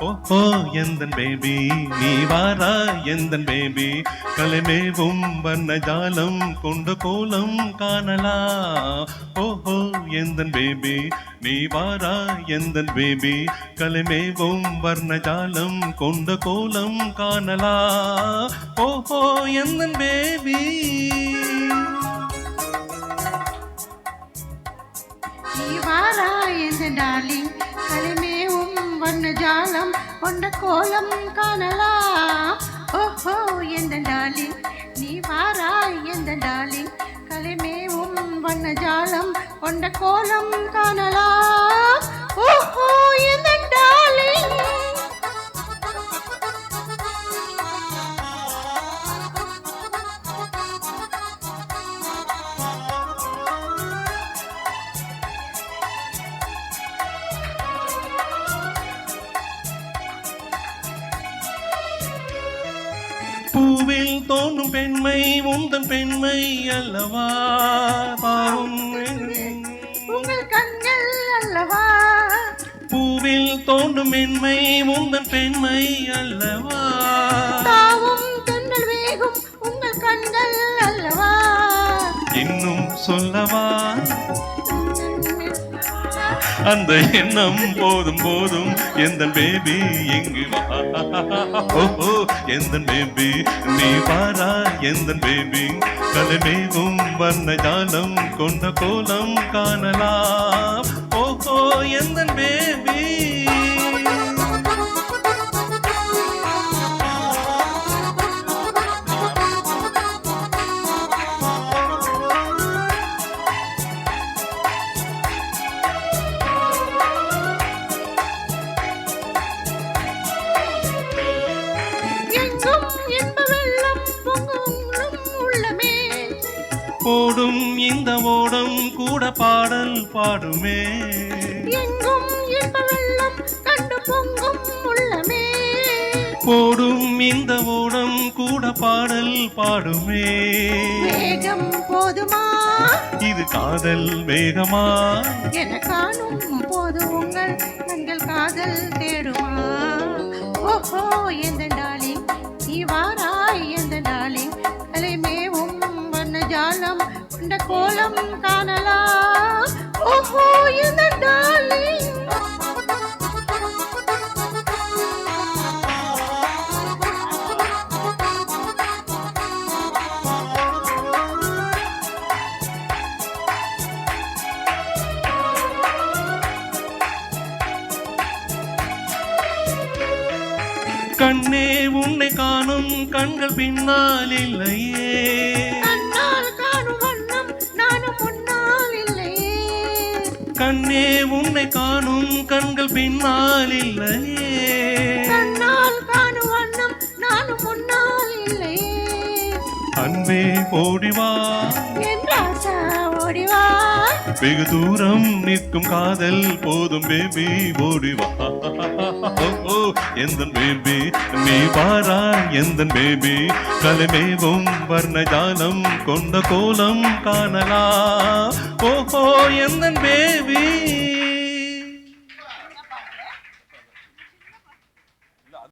ஓஹோ எந்தன் பேபி நீ வாரா எந்தன் பேபி கலைமேவும் வண்ண ஜாலம் கொண்ட கோலம் காணலா. ஓஹோ எந்தன் பேபி நீ வாரா எந்தன் பேபி கலைமேவும் வர்ண ஜாலம் கொண்ட கோலம் காணலா. ஓஹோ எந்தன் பேபி நீ வாரா எந்தன் டார்லிங் கலைமேவும் வண்ண ஜாலம் கொண்ட கோலம் காணலாம். ஓஹோ எந்தன் டார்லிங் நீ வாரா எந்தன் டார்லிங் கலைமேவும் வண்ண ஜாலம் கொண்ட கோலம் காணலாம். ஓஹோ எந்தன் டார்லிங் பூவில் தோன்றும் பெண்மை உந்தன் பெண்மை அல்லவா பாவம் உங்கள் கண்கள் அல்லவா. பூவில் தோன்றும் பெண்மை உந்தன் பெண்மை அல்லவா தாவும் தென்றல் வேகும் உங்கள் கண்கள் அல்லவா. இன்னும் சொல்லவா அந்த எண்ணம் போதும் போதும் எந்தன் பேபி எங்கு வா. ஓஹோ எந்தன் பேபி நீ வாரா எந்தன் பேபி கலைமேவும் வண்ண ஜாலம் கொண்ட கோலம் காணலாம். ஓஹோ எந்தன் பேபி ஓடும் இந்த ஓடம் கூட பாடல் பாடுமே. எங்கும் இன்ப வெள்ளம் கண்டு பொங்கும் உள்ளமே. ஓடும் இந்த ஓடம் கூட பாடல் பாடுமே. வேகம் போதுமா இது காதல் வேகமா என காணும் போது உங்கள் கண்கள் காதல் தேடுமா. ஓஹோ எந்தன் டார்லிங் நீ வாராய் எந்தன் டார்லிங் கலைமேவும் வண்ண ஜாலம் கொண்ட கோலம் காணலாம். ஓஹோ எந்தன் டார்லிங் கண்ணே உன்னை காணும் கண்கள் பின்னால் இல்லையே. கண்ணால் காணும் வண்ணம் நானும் முன்னால் இல்லையே. கண்ணே உன்னை காணும் கண்கள் பின்னால் இல்லையே. கண்ணால் காணும் வண்ணம் நானும் முன்னால் இல்லையே. அன்பே ஓடிவா என் ராசா ஓடிவா. வெகு தூரம் நிற்கும் காதல் போதும் பேபி ஓடிவா. எந்தன் பேபி நீ வாரா எந்தன் பேபி கலைமேவும் வர்ண ஜாலம் கொண்ட கோலம் காணலா. ஓஹோ எந்தன் பேபி